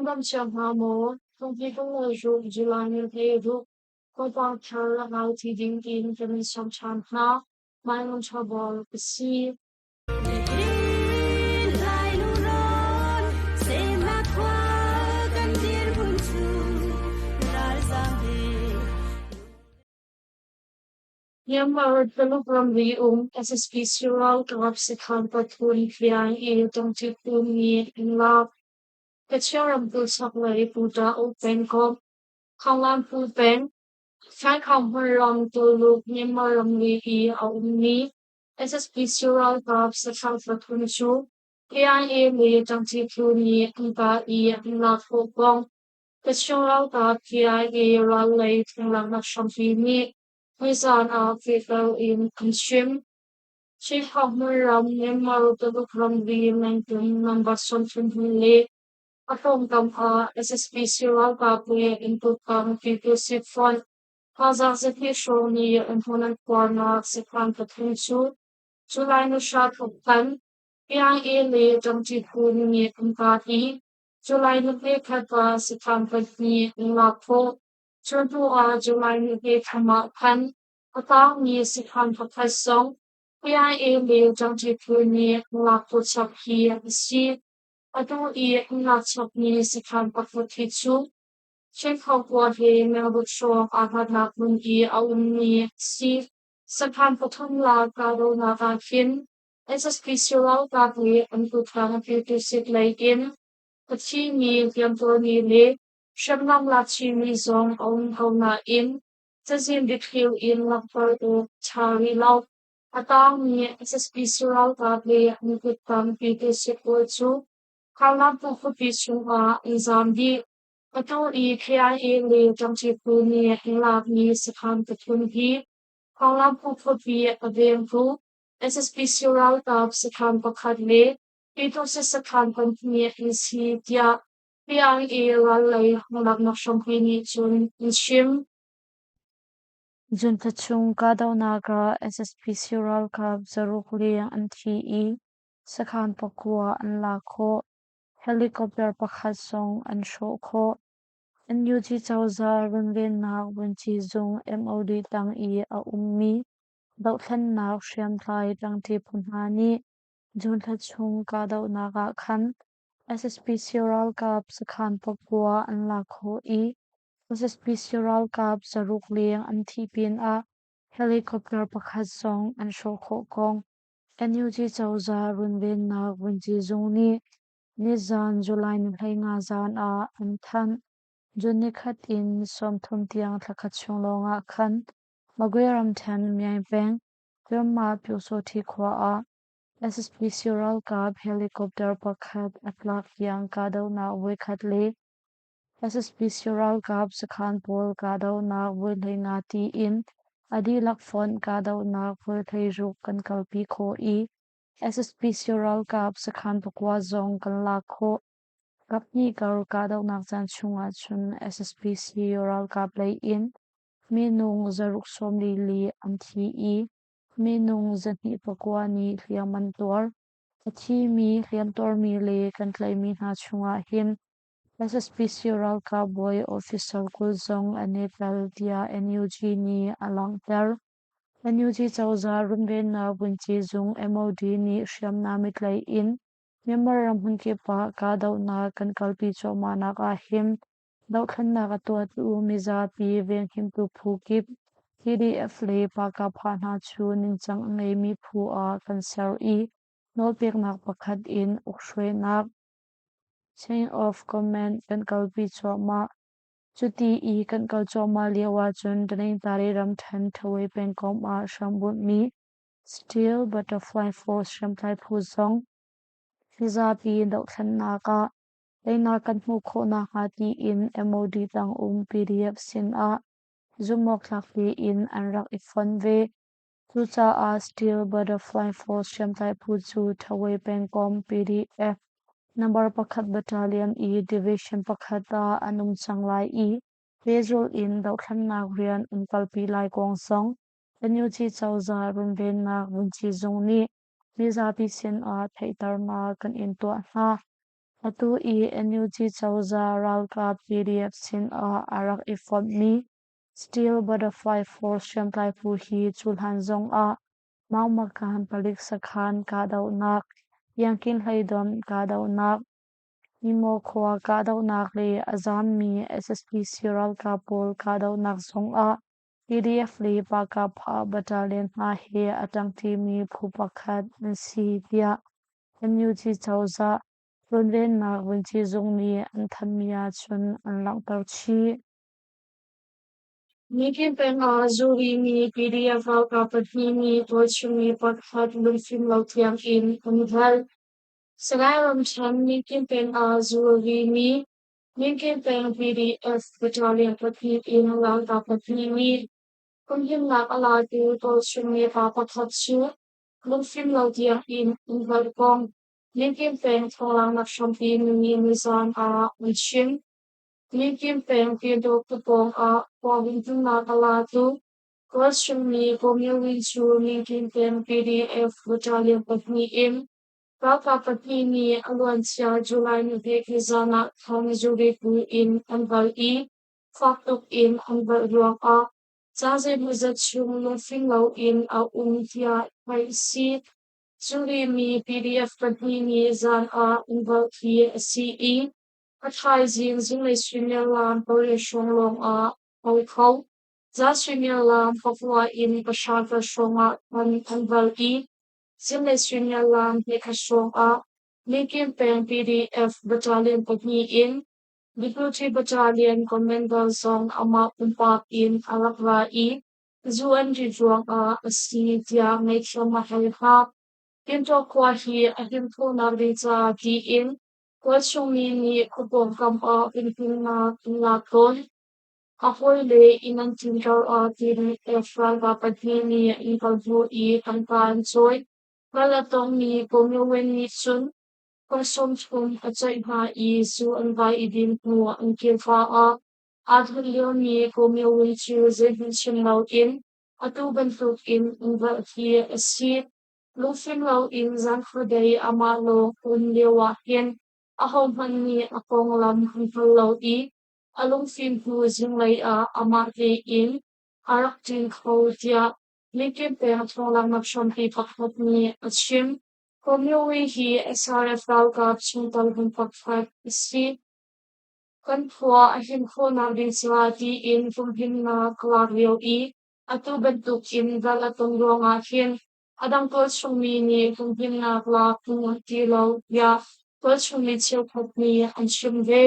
Rambam Chamhamo, from people who July Hedu, Kopang Chara Nauti Ding in from Chamchana, Manon Chabal, the sea. Yamar from the SSP Sural, Gapsikan Patun, Fiang, Tong Tipuni, in love. The Charam Bulsakari Buddha open com, Kalam Pupen, Fankam Huram Tulu, Yamaram Lihi, Aumi, SSP Sural, Gapsikan Patun Shu, AIA Li Tong Tipuni, Iba E, in love Hopong, the Sural Gap, PIA, Raleigh, Lama Shampini, Wizard of People in Consume, Chief Hammuram, Yamaru Tabukram, the Langton, number something Lake. Atong Tampa, SSP Sural Papuya input pang people sit front, Kazakh Shoni and Honan Kwarna, Sikran Patunsu, July no shot of Pan, Yang Ele, Jamti Puni, Kumpati, July no Pekata, Sikran Patni, Lapo, Turbu July no Pekama Pan, Atang Ni Sikran Papasong, Yang Ele, Jamti Puni, Lapo Chapi, Si, Ado lots of music and Pafukichu. Check out what he never show Ahad Mungi Auni Si Sakan Patumla Gado Navakin. It's a special Gabri and Putang to sit like in. The Chini Yantoni Le Shabnam Lachi Mizong on Hona in. Tazin Dikil in Lapardo Chari Lau. Atang it's a special Gabri and Putang to sit also. Kalam po Pichua Izambi, Ato KIA Le Jamchipuni, Hilab Ni Sakan Patunhi, Kalam po Pi Avempu, SSP Sural Gab Sakan Pakadle, Ito Sakan Pantni Isi Dia, PIA Raleigh, Malab Nashampini Jun Ishim. Juntachung Kadaw Naga SSP Sural Gab Zarukli Anti Sakan Pakua and Lako. Helicopter pakhat song an show kho NUG chawza runven nak bunchi zung MOD tang I a ummi dau thlan nak hriam thlai tang ti punhani juntha chung ka dau naka khan SSP Sural Kap sakhan papua an la kho I SSP Sural Kap zaruk liang an thi pin a helicopter pakhat song an show kho kong NUG chawza runven nak bunchi zung ni Nizan July ni hlei nga zan a an than juni khat in som thum tiang thakhat chung lo nga khan magweram then myai peng firma pyu so thi khwa a SSP Sural Kap helicopter pakhat atlak yang kadaw na we khat le SSP Sural Kap sakhan pol kadaw na we hlei nga ti in adi lak fon kadaw na we hlei ruk kan kalpi kho I SSP Sural Kap sakhan pakwa zong kan la kho kapni kar kadaw nak chan chunga chun SSP Sural Kap lay in minung zaruk som li an thi I minung zani pakwa ni hliaman tor athi mi hliam tor mi le kan tlai mi na chunga hin SSP Sural Kap boy officer kul zong anetal dia NUG ni alang ter NUG chawza runven na bunchi zung MOD ni hriam na mitlai in member ram hun ke pa ka daw na kan kalpi choma na ka him daw khan na ka to tu miza pi ven him tu phu kip PDF le pa ka pha na chu nin chang ngai mi phu a kan ser I nol pek nak pakhat in ukshwe nak chain of command kan kalpi choma chuti I kan kal choma lewa chun daning tari ram than thawai pen kom a shambut mi steel butterfly force shamplai phu zong fiza pi dau than na ka leina kan mu kho na ha ti in MOD tang PDF sin a zumok thak ti in an rak ifon ve chu cha a steel butterfly force shamplai phu chu thawai pen kom PDF number pakhat battalion I division pakhata anum changlai I Visual in daw khan nak rian kalpi lai kong song NUG chawza runven nak bunchi zung ni miza pi sin a theitar ma kan in to ha atu I NUG chawza ralka PDF sin a arak ifot mi steel butterfly force shamplai pu hi chulhan zong a maumakan palik sakhan ka dau nak yankin haidon ka dau nak Imo khwa ka dau nak le azam mi SSP Siral ka pol ka dau nak zong a PDF le pa ka pha battalion ha he atang ti mi phupakhat si dia NUG chawza runven nak winchi zong ni an thamia chun an lang tar chi Meeting pen zuri mi PDF al kapatni mi torchumi pathat lumfim lautiang in unhal. Sagaram chan meeting pen zuri mi. Meeting pen PDF battalion patni in lang kapatni mi. Kumhim nak alati torchumi pathat chu. Lumfim lautiang in unhal kong. Meeting pen tholang nak shampi mi mizan unchim. Linkin Pen Pedro Pupong Wellington Nakalatu, question me Pomili Chu Linkin Pen PDF Battalion Patni Im, Raka Patni ni Aluancia July Nubekizana Kamizuriku in Anval E, Faktok in Anval Ruang Zaze Buzat Chung Lufing Lau in Untia Pai Si, Zuri mi PDF Patni ni Zan Anval Ki CE, advertising Zinglei Thawngchimnak Hong Thawngchimnak Papua in Pashaga Shonga Anval E Zinglei Thawngchimnak Nekashonga Linkin Pen PDF Battalion Pagni in Deputy Battalion Commander Zong Ama Pumpak in Alakra E Zuan Jijuang Asidia Make Sure Mahalha Pinto Kwahi Ahimpo Nabita Di in Question ni kupong kampa Pilipina Laton. Ako'y le inantingaw atin efral kapatid ni ipagbo kantaan soy. Malatong ni pumiwen ni sun. Konsumsum at sa iba isu ang ba idin mo ang kinfaa. At hulyo ni pumiwen siya zebin siyang lautin. At ubantuk in ang ba ki asit. Lufin lau in zang huday amalo kunliwahin. Ako man ni akong lam hangpulaw along film hu Zinglei amate in arak tin khotia linkin pe hatong lang napshon hi pakhat ni achim komyowi hi SRF rau ka chung tal hun pakhat isi kan phua ahin kho na din silati in fumhin na klavio atu bentuk in dalatong ronga hin adang tol sumi ni fumhin na kla kung tilaw ya tol sumi chill phat ni an shim ve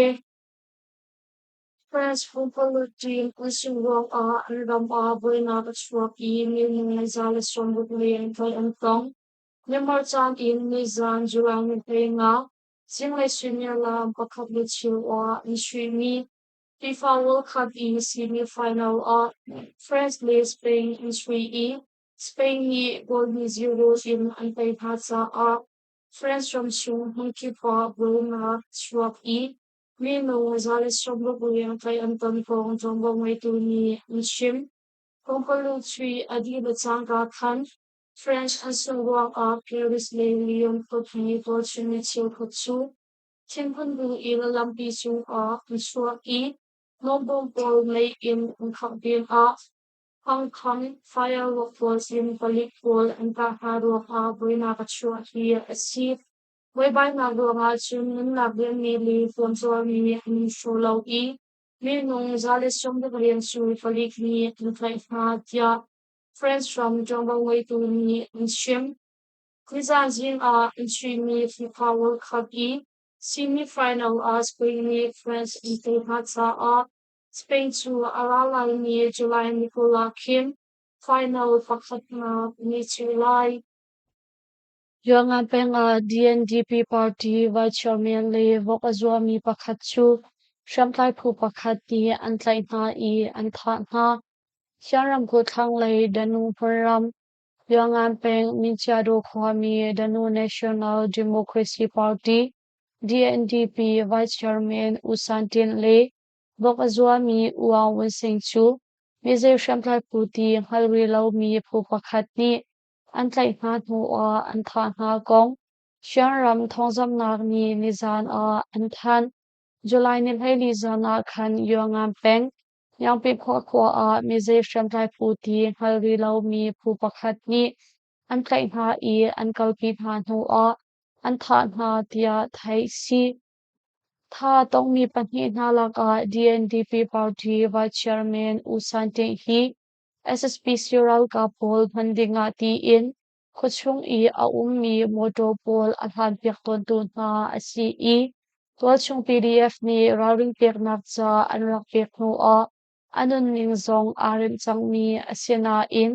France Footballteam Usuwang Andam Buenavachwak Yiming Nizales Shambuklian Kay Antong, Nimartan in Nizan Jurang Penga, Zinglei Swinyala Bakabitsu Nishimi, FIFA World Cup in semi-final France leads Spain in 3E, Spain ni Gold ni 0 in Antay France from Shung Hunkipa Bruna Swap Mino Gonzales Chombo kay Anton Pong Chombo Maituni Nishim, Kongkolu Tree Adiba Tsanga Khan, French Asungwang Paris Leon Kotni Fortune Chiu Kotsu, Timpundu Ilalampi Sung Nishua Nombong Paul May in Unkabin Hong Kong, firework was in Palikpol and Kaharo Buena Kachua here a seat whereby nagawa ng labi nili Fonso ni Solo Minong Zales from the Valencian Falik ni Tia friends from Jumbo Way to ni Shim. Kizazin in Shimi FIFA World Cup semi-final Spain ni France in Tehata Spain to Alala ni July Nicola Kim final Fakat na ni July Yung peng DNDP Party Vice Chairman le vok azwami pakhat chu shamtlai phu pakhat ni antlai na an tha na siaram ko thang le danu param yung peng minchado khwami danu National Democracy Party DNDP Vice Chairman Usantin le vok azwami uang winsing chu mizer shamtlai phu ti halri lau mi phu pakhat ni an tlai hna hnu an tha hna kong Xiangram Thawngchimnak ni nizan a an than July ni hlei li zana khan yuangam peng yang pi khwa a mize shamtlai pu ti ngalri lo mi pu pakhat ni an tlai hna I an kalpi hna hnu a an tha hna tia thai si tha tong mi pahnih hna laka DNDP party vice chairman Usan Te hi SSP Sural ka pol mandinga ti in khuchung I a mi moto pol a hlan piak ton tu hna a si I tual chung PDF ni rawring pek nak cha an rak pek hnu a anun ning zong arim chang mi asina in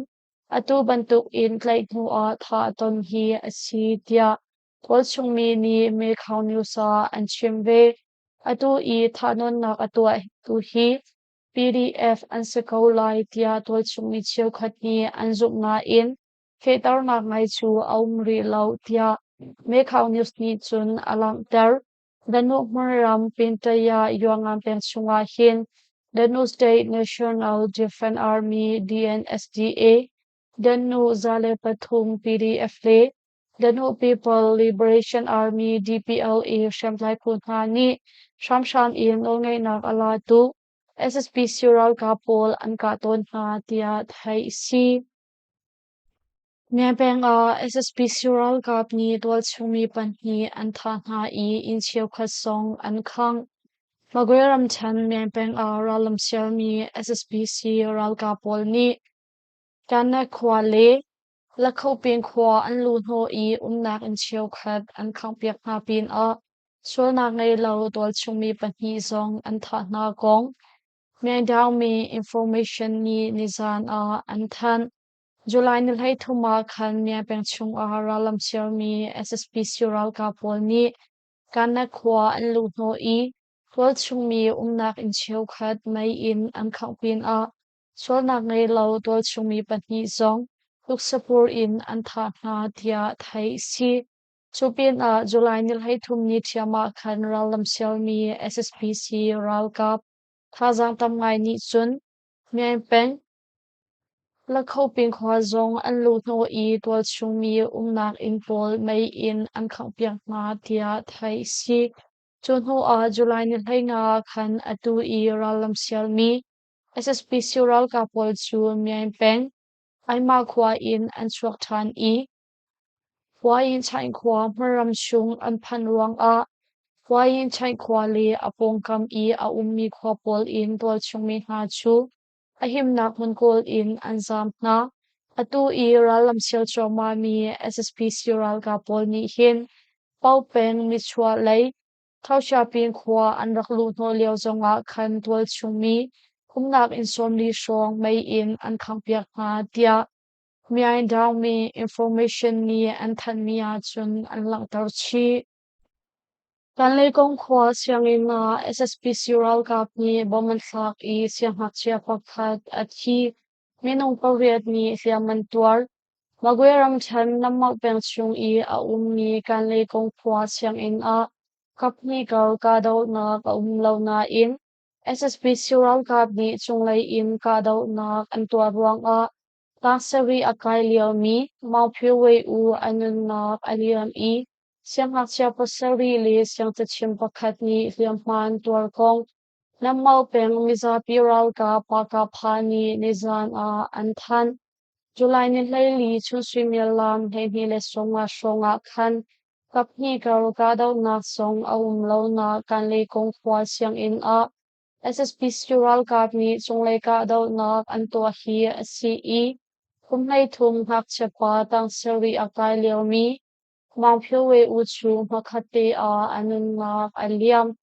atu bantuk in tlai hnu a tha ton hi asi tia tual chung mi ni me khau niu sa an chim ve atu I thanon nak atu tu hi PDF an sako lai tia tual chung mi chiu khat ni an zup nga in fetar nak ngai chu aumri lau tia me khau news ni chun alang ter Danu Maram Pintaya Yuangam Penchunga Hin, Danu State National Defense Army DNSDA, Danu Zale Pathum PDF Le, Danu People Liberation Army DPLA Shamplai Punhani, Shamsham In Longay Nak Alatu, SSP Sural Kapol Ankaton Ha Tia Thai Si. Mian peng a SSP Sural Kap ni tual chumi pan ni an tha hna I in chiao khat song an khang magweram chan mian peng a ralam sial mi SSP Sural Kapol ni kan na khwa le la khau pin khwa an lu hno I nak in chiao khat an khang piak hna pin a chul nak ngai lo tual chumi pan ni zong an tha hna kong mian dau mi information ni nizan a an than July ni hlei thuma khan mia peng chung a ralam sial mi SSP Sural Kapol ni kanna khwa an lu hno I tual chung mi nak in chiao khat mai in an khang pin a chol nak ngai lo tual chung mi pahni zong luk sapur in an tha hna tia thai si chupin a July ni hlei thum ni thiama khan ralam sial mi SSP Sural Kap thazang tam ngai ni chun mia peng la khau pin khwa zong an lu hno I tual chung mi nak in pol mai in an khang piang hna tia thai si chun ho a July ni hlei nga khan atu I ralam sial mi SSP Sural ka pol chu mian peng ai ma khwa in an chuak than I khwa in chain khwa maram chung an phan ruang a khwa in chain khwa le apong kam I a mi khwa pol in tual chung mi hna chu ahim nak hun kol in an zam hna atu I ralam sial choma mi SSP Sural ka pol ni hin pau peng mi chua lei thau sha pin khwa an rak lu hno leo zonga khan tual chung mi kumnak in som li shong mai in an khang piak hna tia miai daw mi information ni an than mi a chun an lang tar chi kan lei kong khwa siang in na SSP Sural Kap ni boman thak I siang hak Chiapa khat at hi minung pariat ni siaman tuar magweram chan namak peng chung I a ni kan lei kong khwa siang in a kap ni kal ka daw na ka lo na in SSP Sural Kap ni chung lei in ka daw na an tuar ruang a Tangsari akai liao mi mau phiu wei u anun na aliam I siang hak Chiapa sari le siang tachim pakhat ni liam man tuar kong namau peng miza piral ka paka phani nizan a an than July ni hlei li chu swimel lam he ni le songa khan kapni kar ka daw na song lo na kan le kong khwa siang in a SSP Sural Kap ni chung le ka daw na an to hi a si I kum hai thum hak Chiapa tang sari akai liao mi mang phiu we u chu makhate a anun na aliam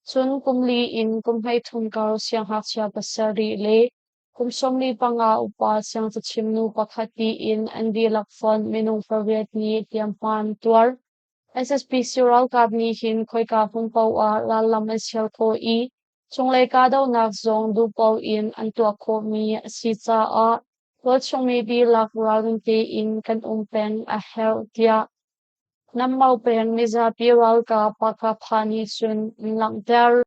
chun kumli in kum hai thum kar siang hak Chiapa sari le kum somni panga upa siang chimnu pakhati in andi lakfon minung pariat ni tiampan tuar SSP Sural Kap ni hin khoi ka hum pau a lalam asial ko I chung le ka daw nak zong du pau in an tua ko mi si cha a lo chung mi bi lak rawin te in kan peng a hel tia nam mau peng miza piral ka paka phani chun lang der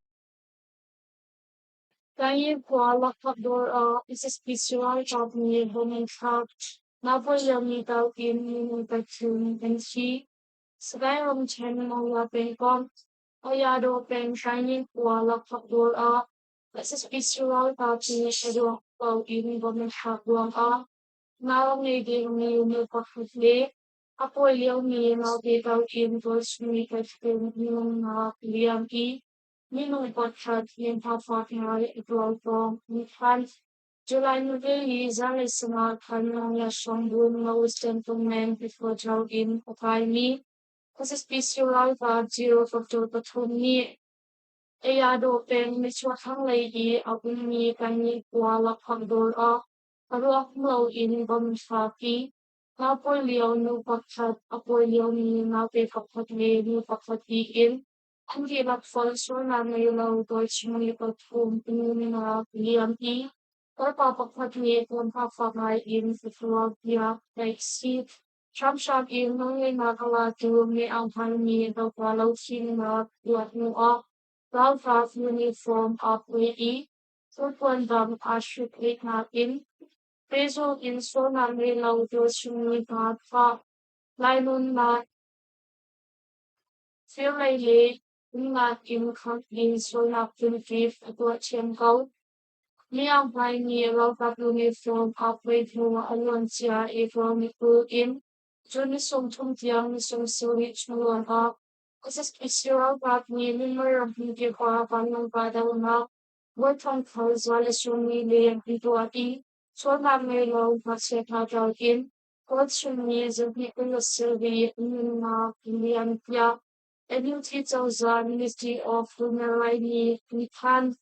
Kaya kwa lakabor a SSP Sural Kap ni boman thak na po yung ni tau in yung pagsun and she Sky rom chen mong la pen kom. Oyado pen shining kwa la pakdor a. Let's visual copy edo pao in gomen hakwang a. Now making me perfectly. Ako liyaw mi na detail in verse me katkin yung na liam e. Minong potchat yung papat na ito from Nikan. July Nuveli zali sama kanong yasong buong na wisdom tong men before draw in okay me. Kasi visual ka zero factor patong ni. Eyado pen miswakang lady ako ni kanyi kuwala pagdor a. Paruak mo in bamsaki. Napoleon no pagkat Apoleon ni nape kapatli no papatiin. Ang hirap falso na ngayon Deutsch mo ipatong pinunina liam e. Or papapatli kung papakain sa Florida like seat. Siyam-siyam in nung nagawado may ang hangi daw palaw sinina buat mo a. Love uniform upway. Tutuan dam asyik natin. Peso in so namin lang Diyos yung pa. Lainon na feel like yung natin in so na fifth at what siyang kaut. Niyang bay ni love uniform upway mo alon siya ifong in. Juni song tung tiang song siwich mo lang up. Kasi special part ni number of hindi ko panong padaw na Wortong Kausales Rumili and Pituati, Swamamelo Pasekataukin, Fortunes of Nicholas Sylvie Nuna Pilianpia, and you teach us Ministry of Humanity, we can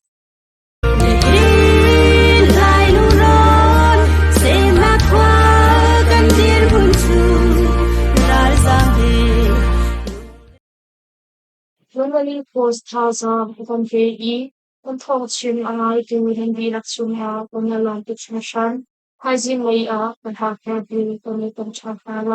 normally post has a convey und Thawngchimnak ang aituwid bilang sumha pangalan Zinglei a panhakar bilang panitong Chiapa